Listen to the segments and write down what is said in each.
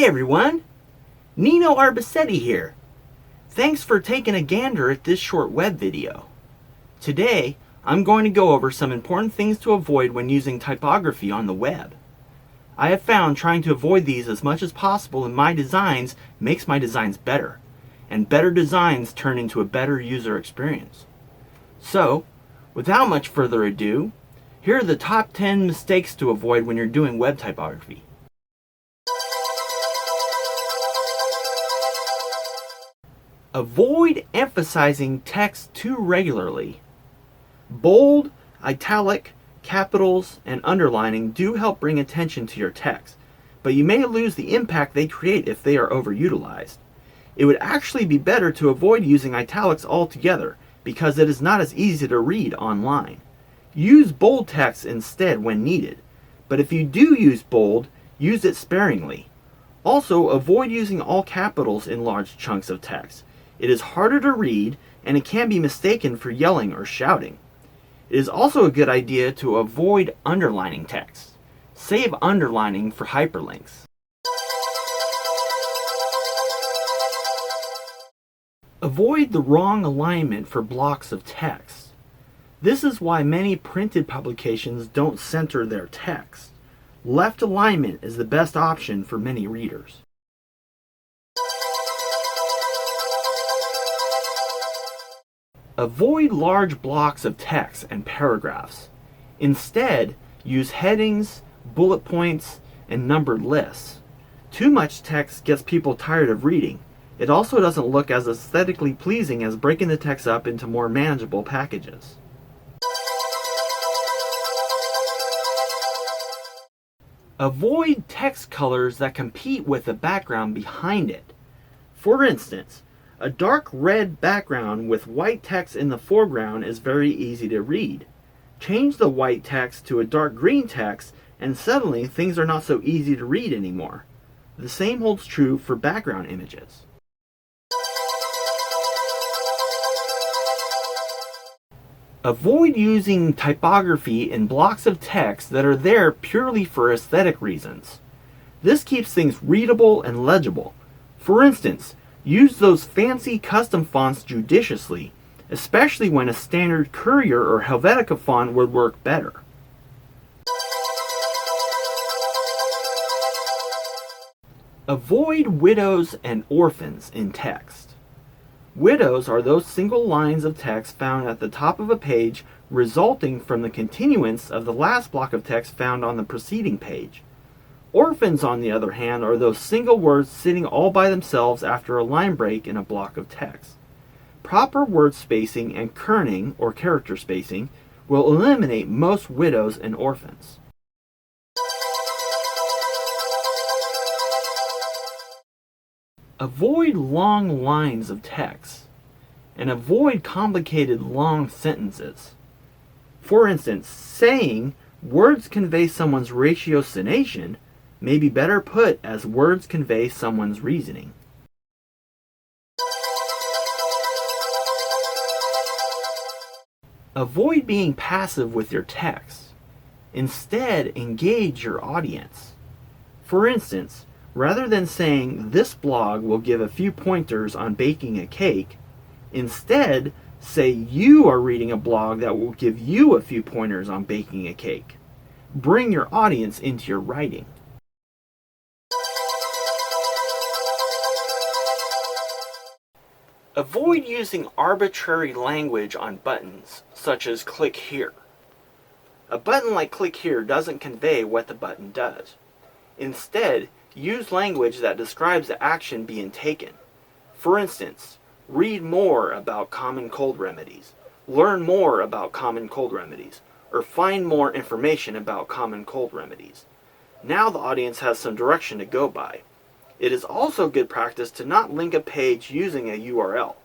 everyone, Nino Arbisetti here. Thanks for taking a gander at this short web video. Today, I'm going to go over some important things to avoid when using typography on the web. I have found trying to avoid these as much as possible in my designs makes my designs better, and better designs turn into a better user experience. So, without much further ado, here are the top 10 mistakes to avoid when you're doing web typography. Avoid emphasizing text too regularly. Bold, italic, capitals, and underlining do help bring attention to your text, but you may lose the impact they create if they are overutilized. It would actually be better to avoid using italics altogether because it is not as easy to read online. Use bold text instead when needed, but if you do use bold, use it sparingly. Also, avoid using all capitals in large chunks of text. It is harder to read, and it can be mistaken for yelling or shouting. It is also a good idea to avoid underlining text. Save underlining for hyperlinks. Avoid the wrong alignment for blocks of text. This is why many printed publications don't center their text. Left alignment is the best option for many readers. Avoid large blocks of text and paragraphs. Instead, use headings, bullet points, and numbered lists. Too much text gets people tired of reading. It also doesn't look as aesthetically pleasing as breaking the text up into more manageable packages. Avoid text colors that compete with the background behind it. For instance, a dark red background with white text in the foreground is very easy to read. Change the white text to a dark green text and suddenly things are not so easy to read anymore. The same holds true for background images. Avoid using typography in blocks of text that are there purely for aesthetic reasons. This keeps things readable and legible. For instance, use those fancy custom fonts judiciously, especially when a standard Courier or Helvetica font would work better. Avoid widows and orphans in text. Widows are those single lines of text found at the top of a page resulting from the continuance of the last block of text found on the preceding page. Orphans, on the other hand, are those single words sitting all by themselves after a line break in a block of text. Proper word spacing and kerning, or character spacing, will eliminate most widows and orphans. Avoid long lines of text, and avoid complicated long sentences. For instance, saying words convey someone's ratiocination may be better put as words convey someone's reasoning. Avoid being passive with your text. Instead, engage your audience. For instance, rather than saying, "This blog will give a few pointers on baking a cake," instead, say, "You are reading a blog that will give you a few pointers on baking a cake." Bring your audience into your writing. Avoid using arbitrary language on buttons, such as "click here." A button like "click here" doesn't convey what the button does. Instead, use language that describes the action being taken. For instance, read more about common cold remedies, learn more about common cold remedies, or find more information about common cold remedies. Now the audience has some direction to go by. It is also good practice to not link a page using a URL.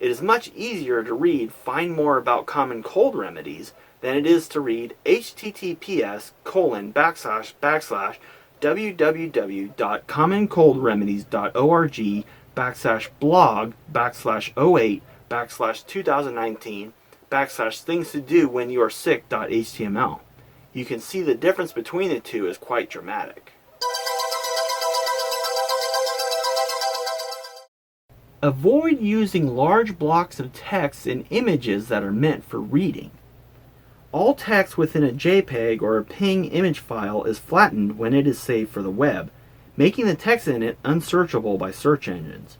It is much easier to read "find more about common cold remedies" than it is to read https://www.commoncoldremedies.org/blog/08/things-to-do-when-you-are-sick.html. You can see the difference between the two is quite dramatic. Avoid using large blocks of text in images that are meant for reading. All text within a JPEG or a PNG image file is flattened when it is saved for the web, making the text in it unsearchable by search engines.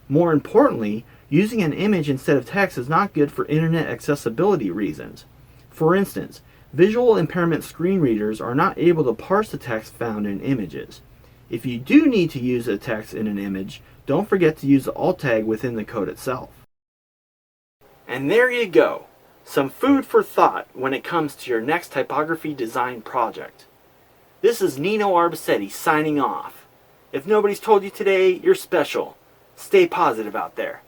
More importantly, using an image instead of text is not good for internet accessibility reasons. For instance, visual impairment screen readers are not able to parse the text found in images. If you do need to use a text in an image, don't forget to use the alt tag within the code itself. And there you go. Some food for thought when it comes to your next typography design project. This is Nino Arbisetti signing off. If nobody's told you today, you're special. Stay positive out there.